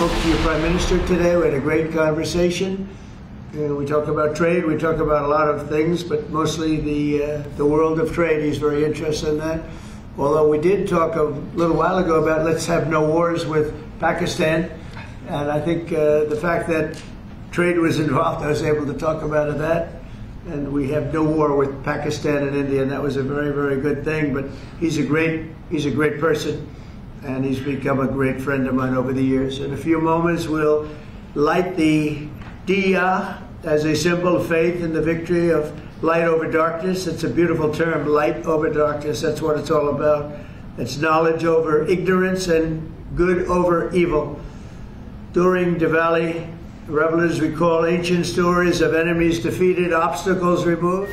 spoke to your Prime Minister today. We had a great conversation. We talk about trade. We talk about a lot of things, but mostly the world of trade. He's very interested in that. Although we did talk a little while ago about let's have no wars with Pakistan, and I think the fact that trade was involved, I was able to talk about that. And we have no war with Pakistan and India, and that was a very, very good thing. But he's a great person, and he's become a great friend of mine over the years. In a few moments, we'll light the diya as a symbol of faith in the victory of light over darkness. It's a beautiful term, light over darkness. That's what it's all about. It's knowledge over ignorance and good over evil. During Diwali, revelers recall ancient stories of enemies defeated, obstacles removed.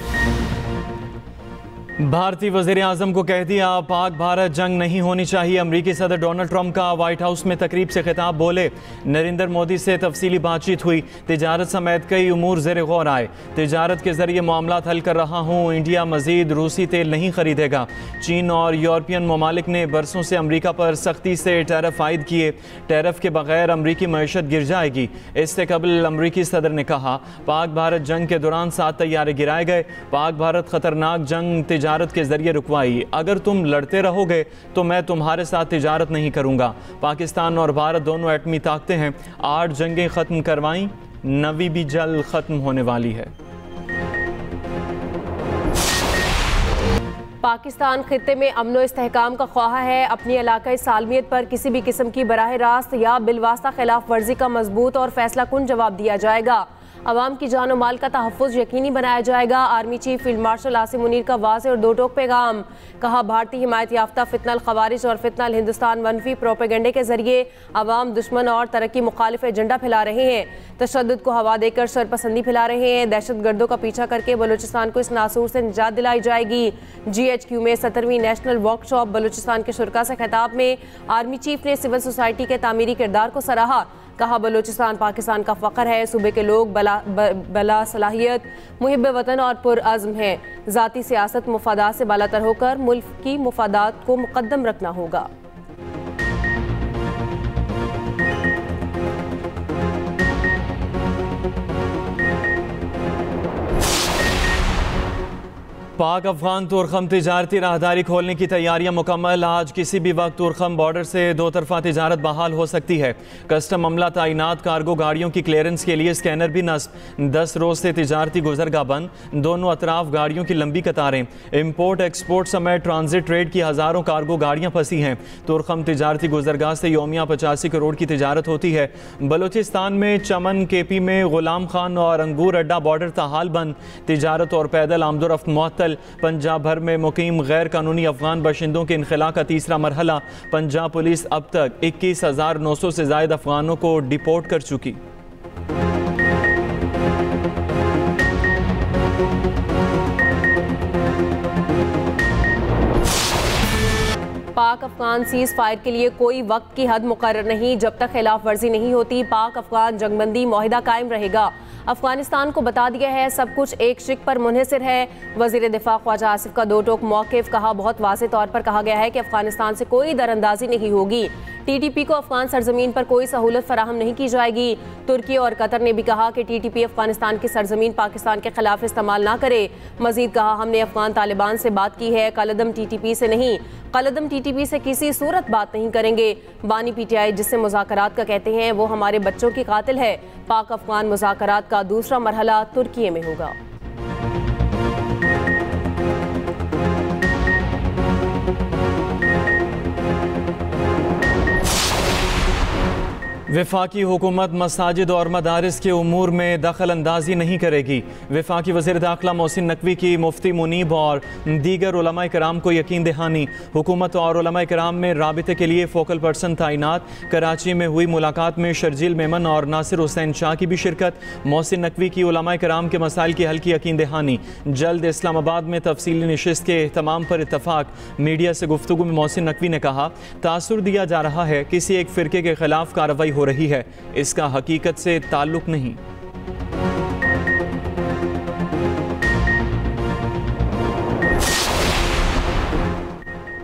भारतीय वज़ीर-ए-आज़म को कह दिया पाक भारत जंग नहीं होनी चाहिए। अमरीकी सदर डोनाल्ड ट्रंप का व्हाइट हाउस में तकरीब से खिताब, बोले नरेंद्र मोदी से तफसीली बातचीत हुई, तिजारत समेत कई उमूर ज़ेर गौर आए, तिजारत के ज़रिए मामलात हल कर रहा हूँ, इंडिया मज़ीद रूसी तेल नहीं खरीदेगा। चीन और यूरोपियन ममालिक ने बरसों से अमरीका पर सख्ती से टैरिफ आयद किए, टैरिफ के बगैर अमरीकी मईशत गिर जाएगी। इससे कबल अमरीकी सदर ने कहा पाक भारत जंग के दौरान 7 तैयारे गिराए गए, पाक भारत ख़तरनाक जंग तिजारत के जरिए रुकवाई, अगर तुम लड़ते रहोगे तो मैं तुम्हारे साथ तिजारत नहीं करूंगा। पाकिस्तान और भारत दोनों एटमी ताकतें हैं, 8 जंगें खत्म करवाई, 9वीं भी जल्द खत्म होने वाली है। पाकिस्तान खित्ते में अमन व इस्तेहकाम का ख्वाह है, अपनी इलाकाई सालमियत पर किसी भी किस्म की बराह रास्त या बिलवास्ता खिलाफ वर्जी का मजबूत और फैसला कुन जवाब दिया जाएगा। अवाम की जान और माल का तहफ़्फ़ुज़ यकीनी बनाया जाएगा। Army chief field marshal Asim Munir का वाज़ेह और दो टोक पैगाम, कहा भारतीय हिमायत याफ्ता फितनल खवारिज और फितनल हिंदुस्तान मनफी प्रोपेगेंडे के जरिए अवाम दुश्मन और तरक्की मुखालिफ एजेंडा फैला रहे हैं, तशद्दुद को हवा देकर शरपसंदी फैला रहे हैं। दहशत गर्दों का पीछा करके बलूचिस्तान को इस नासूर से निजात दिलाई जाएगी। GHQ में 17वीं नेशनल वर्कशॉप बलूचिस्तान के शुरका से खिताब में आर्मी चीफ ने सिविल सोसाइटी के तामीरी किरदार को सराहा, कहा बलूचिस्तान पाकिस्तान का फ़ख्र है, सूबे के लोग बला सलाहियत, मुहिब वतन और पुरअज़्म हैं। ज़ाती सियासत मुफादात से बालातर होकर मुल्क की मुफादात को मुक़द्दम रखना होगा। पाक अफगान तुरखम तिजारती राहदारी खोलने की तैयारियां मुकम्मल, आज किसी भी वक्त तुरखम बॉर्डर से दो तरफा तिजारत बहाल हो सकती है। कस्टम अमला तैनात, कार्गो गाड़ियों की क्लियरेंस के लिए स्कैनर भी नस्ब। 10 रोज से तिजारती गुजरगाह बंद, दोनों अतराफ गाड़ियों की लंबी कतारें। इम्पोर्ट एक्सपोर्ट समेत ट्रांजिट ट्रेड की हज़ारों कार्गो गाड़ियाँ फंसी हैं। तुरखम तिजारती गुजरगाह से योमिया 85 करोड़ की तिजारत होती है। बलूचिस्तान में चमन KP में गुलाम खान और अंगूर अड्डा बॉर्डर ताहाल बंद, तिजारत और पैदल आमदोरफ्त मुअत्तल। पंजाब भर में मुकीम गैर कानूनी अफगान बाशिंदों के इनखला का तीसरा मरहला, पंजाब पुलिस अब तक 21,900 से ज़ायद अफगानों को डिपोर्ट कर चुकी। पाक अफगान सीज़ फायर के लिए कोई वक्त की हद मुकर्रर नहीं, जब तक खिलाफ वर्जी नहीं होती पाक अफगान जंगबंदी मुआहिदा कायम रहेगा। अफगानिस्तान को बता दिया है सब कुछ एक शिक पर मुनहसर है। वज़ीर दिफा ख्वाजा आसिफ का दो टोक मौक़िफ़, कहा बहुत वाज़ेह तौर पर कहा गया है कि अफगानिस्तान से कोई दरअंदाजी नहीं होगी। TTP को अफगान सरजमीन पर कोई सहूलत फराहम नहीं की जाएगी। तुर्की और कतर ने भी कहा कि TTP अफगानिस्तान की सरजमीन पाकिस्तान के खिलाफ इस्तेमाल ना करे। मजीद कहा हमने अफगान तालिबान से बात की है, कलदम TTP से नहीं, कलदम TTP से किसी सूरत बात नहीं करेंगे। बानी PTI जिससे मुज़ाकरात का कहते हैं वो हमारे बच्चों की कातिल है। पाक अफगान मुज़ाकरात का दूसरा मरहला तुर्की में होगा। वफाकी हुकूमत मसाजिद और मदारिस के उमूर में दखल अंदाजी नहीं करेगी। वफाकी वज़ीर दाखिला मोहसिन नकवी की मुफ्ती मुनीब और दीगर उलमा कराम को यकीन दहानी। हुकूमत और उलमा कराम में राबिते के लिए फोकल पर्सन तैनात। कराची में हुई मुलाकात में शर्जील मेमन और नासिर हुसैन शाह की भी शिरकत। मोहसिन नकवी की उलमा कराम के मसाइल की हल की यकीन दहानी। जल्द इस्लामाबाद में तफसीली नशिस्त के एहतमाम पर इतफाक। मीडिया से गुफ्तगू में मोहसिन नकवी ने कहा तासुर दिया जा रहा है किसी एक फ़िरके के खिलाफ कार्रवाई हो रही है, इसका हकीकत से ताल्लुक नहीं।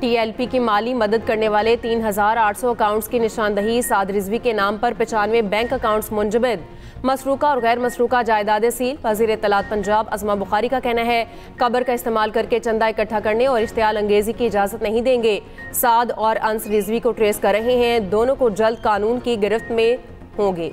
TLP की माली मदद करने वाले 3,800 अकाउंट्स की निशानदही। साद रिजवी के नाम पर 95 बैंक अकाउंट्स मुंजमद। मसरूका और गैर मसरूका जायदादें सील। वज़ीर इत्तलात पंजाब अज़मा बुखारी का कहना है कब्र का इस्तेमाल करके चंदा इकट्ठा करने और इश्तियाल अंगेजी की इजाज़त नहीं देंगे। साद और अंस रिजवी को ट्रेस कर रहे हैं, दोनों को जल्द कानून की गिरफ्त में होंगे।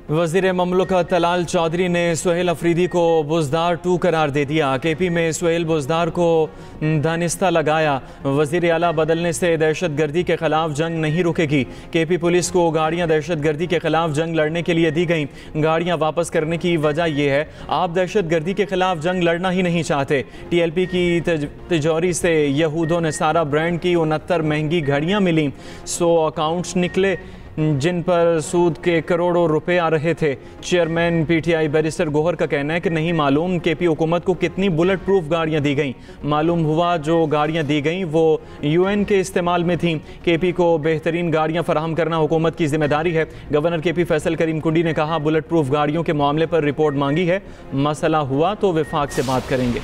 वज़ीर ममलकत तलाल चौधरी ने सुहेल अफरीदी को बुज़दार 2 करार दे दिया। KP में सुहेल बुज़दार को दानिस्ता लगाया। वज़ीर आला बदलने से दहशत गर्दी के ख़िलाफ़ जंग नहीं रुकेगी। KP पुलिस को गाड़ियाँ दहशत गर्दी के ख़िलाफ़ जंग लड़ने के लिए दी गईं। गाड़ियाँ वापस करने की वजह यह है आप दहशत गर्दी के ख़िलाफ़ जंग लड़ना ही नहीं चाहते। TLP की तिजोरी से यहूदो नसारा ब्रांड की 69 महंगी घड़ियाँ मिलीं। 100 अकाउंट्स निकले जिन पर सूद के करोड़ों रुपए आ रहे थे। चेयरमैन PTI बैरिस्टर गोहर का कहना है कि नहीं मालूम KP हुकूमत को कितनी बुलेट प्रूफ गाड़ियाँ दी गईं। मालूम हुआ जो गाड़ियाँ दी गईं वो UN के इस्तेमाल में थीं। KP को बेहतरीन गाड़ियाँ फराहम करना हुकूमत की जिम्मेदारी है। गवर्नर KP फैसल करीम कुंडी ने कहा बुलेट प्रूफ गाड़ियों के मामले पर रिपोर्ट मांगी है, मसला हुआ तो वफाक से बात करेंगे।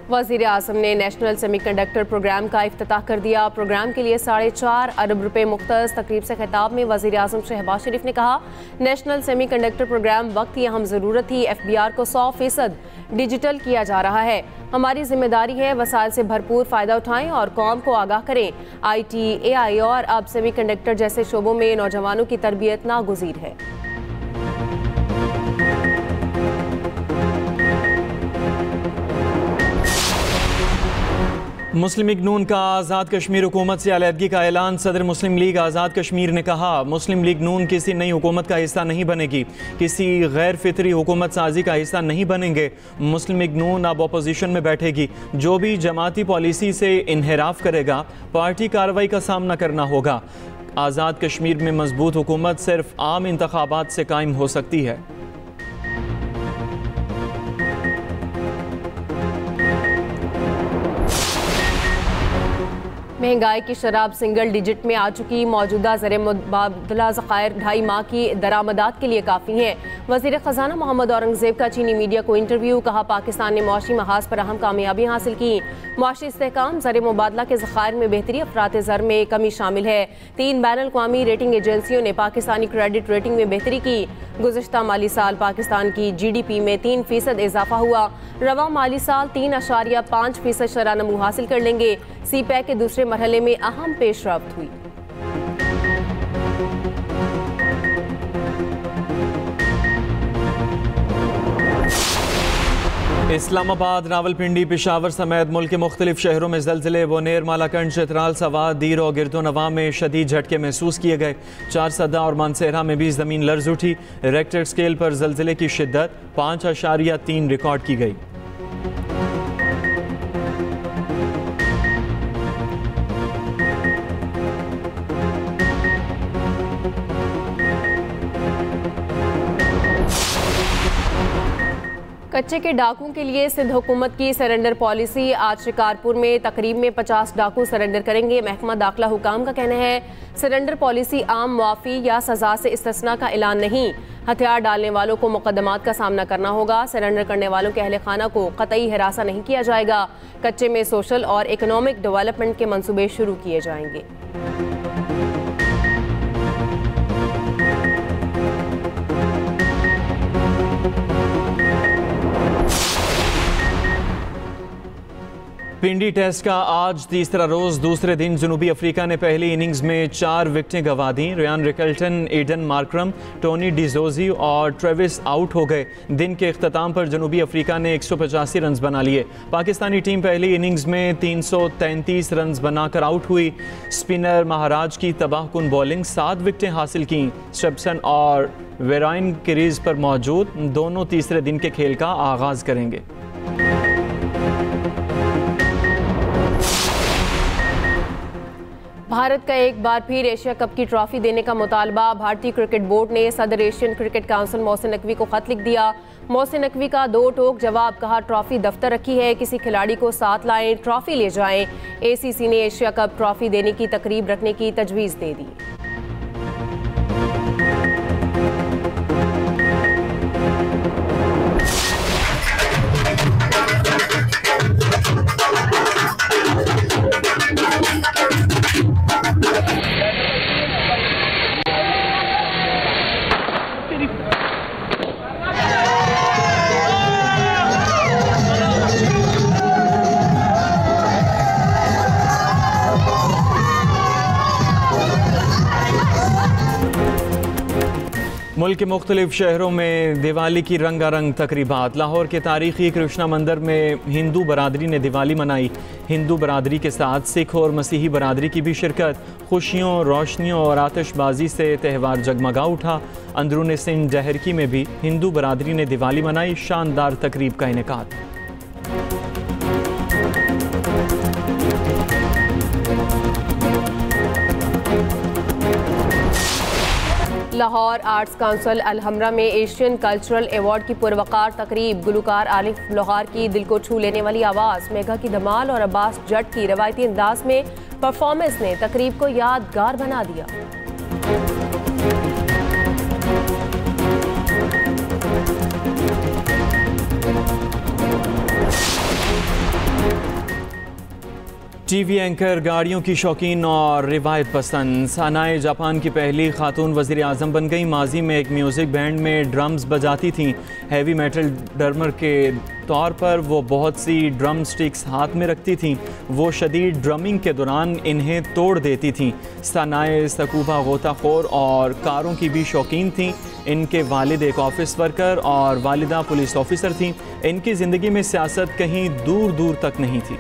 वज़ीर आज़म ने नेशनल सेमीकंडक्टर प्रोग्राम का इफ्तिताह कर दिया। प्रोग्राम के लिए 4.5 अरब रुपए मुख्तस। तकरीब से खिताब में वज़ीर आज़म शहबाज शरीफ ने कहा नेशनल सेमीकंडक्टर प्रोग्राम वक्त की अहम ज़रूरत थी। FBR को 100% डिजिटल किया जा रहा है। हमारी जिम्मेदारी है वसाइल से भरपूर फ़ायदा उठाएं और कौम को आगाह करें। IT, AI और अब सेमीकंडक्टर जैसे शोबों में नौजवानों की तरबियत नागुज़ीर है। मुस्लिम लीग नून का आज़ाद कश्मीर हुकूमत से अलहदगी का ऐलान। सदर मुस्लिम लीग आज़ाद कश्मीर ने कहा मुस्लिम लीग नून किसी नई हुकूमत का हिस्सा नहीं बनेगी, किसी गैर फितरी हुकूमत साजी का हिस्सा नहीं बनेंगे। मुस्लिम लीग नून अब अपोजिशन में बैठेगी। जो भी जमाती पॉलिसी से इन्हिराफ करेगा पार्टी कार्रवाई का सामना करना होगा। आज़ाद कश्मीर में मजबूत हुकूमत सिर्फ आम इंतखाबात से कायम हो सकती है। महंगाई की शराब सिंगल डिजिट में आ चुकी। मौजूदा ज़र मुबादला ज़खायर 2.5 माह की दरामदात के लिए काफ़ी हैं। वज़ीर ख़जाना मोहम्मद औरंगज़ेब का चीनी मीडिया को इंटरव्यू। कहा पाकिस्तान ने मुआशी महाज पर अहम कामयाबियाँ हासिल की। मुआशी इस्तेहकाम, ज़र मुबादला के ज़खायर में बेहतरी, अफरात ज़र में कमी शामिल है। 3 बैनुल-अक़वामी रेटिंग एजेंसियों ने पाकिस्तानी क्रेडिट रेटिंग में बेहतरी की। गुज़िश्ता माली साल पाकिस्तान की GDP में 3% इजाफा हुआ। रवा माली साल 3.5% शरह नमू हासिल कर लेंगे। CPEC के दूसरे मरहले में अहम पेशरफ्त हुई। इस्लामाबाद, रावलपिंडी, पेशावर समेत मुल्क के मुख्तलिफ शहरों में ज़लज़ले, बोनेर, मालाकंड, चित्राल, सवात, दीर और गिरदोनवा में शदीद झटके महसूस किए गए। 4 सदा और मानसेरा में भी ज़मीन लर्ज उठी। रेक्टर स्केल पर ज़लज़ले की शिद्दत 5.3 रिकॉर्ड की गई। कच्चे के डाकुओं के लिए सिंध हुकूमत की सरेंडर पॉलिसी। आज शिकारपुर में तकरीब में 50 डाकू सरेंडर करेंगे। महकमा दाखिला हुकाम का कहना है सरेंडर पॉलिसी आम मुआफ़ी या सज़ा से इस्तिस्ना का ऐलान नहीं। हथियार डालने वालों को मुकदमात का सामना करना होगा। सरेंडर करने वालों के अहले खाना को कतई हिरासा नहीं किया जाएगा। कच्चे में सोशल और इकोनॉमिक डेवलपमेंट के मंसूबे शुरू किए जाएंगे। पिंडी टेस्ट का आज तीसरा रोज। दूसरे दिन जनूबी अफ्रीका ने पहली इनिंग्स में 4 विकेटें गंवा दी। Ryan Rickelton, Aiden Markram, Tony de Zorzi और ट्रेविस आउट हो गए। दिन के इख्तिताम पर जनूबी अफ्रीका ने 185 रन बना लिए। पाकिस्तानी टीम पहली इनिंग्स में 333 रन बनाकर आउट हुई। स्पिनर महाराज की तबाहकुन बॉलिंग 7 विकेटें हासिल की। स्टेप्सन और वेराइन क्रीज पर मौजूद। दोनों तीसरे दिन के खेल का आगाज करेंगे। भारत का एक बार फिर एशिया कप की ट्रॉफी देने का मुतालबा। भारतीय क्रिकेट बोर्ड ने सदर Asian cricket council Mohsin Naqvi को खत लिख दिया। मोहसिन नकवी का 2 टोक जवाब। कहा ट्रॉफी दफ्तर रखी है, किसी खिलाड़ी को साथ लाएं, ट्रॉफी ले जाएं। ACC ने एशिया कप ट्रॉफी देने की तकरीब रखने की तजवीज़ दे दी। मुल्क के मुख्तलिफ शहरों में दिवाली की रंगारंग तकरीबात। लाहौर के तारीखी कृष्णा मंदिर में हिंदू बरादरी ने दिवाली मनाई। हिंदू बरादरी के साथ सिख और मसीही बरादरी की भी शिरकत। खुशियों, रोशनियों और आतिशबाजी से त्यौहार जगमगा उठा। अंदरून सिंध जहरकी में भी हिंदू बरादरी ने दिवाली मनाई। शानदार तकरीब का इनेकाद। लाहौर आर्ट्स काउंसिल अलहमरा में एशियन कल्चरल अवार्ड की पुरवकार तकरीब। गुलकार आलिफ लोहार की दिल को छू लेने वाली आवाज़, मेघा की धमाल और अब्बास जट की रवायती अंदाज में परफॉर्मेंस ने तकरीब को यादगार बना दिया। टीवी एंकर, गाड़ियों की शौकीन और रिवायत पसंद, सानाए जापान की पहली खातून वज़ीर आज़म बन गई। माजी में एक म्यूज़िक बैंड में ड्रम्स बजाती थीं। हैवी मेटल ड्रमर के तौर पर वो बहुत सी ड्रम स्टिक्स हाथ में रखती थीं। वो शदीद ड्रमिंग के दौरान इन्हें तोड़ देती थीं। सानाए सकूबा गोताखोर और कारों की भी शौकीन थीं। इनके वालिद एक ऑफिस वर्कर और वालिदा पुलिस ऑफिसर थीं। इनकी ज़िंदगी में सियासत कहीं दूर दूर तक नहीं थी।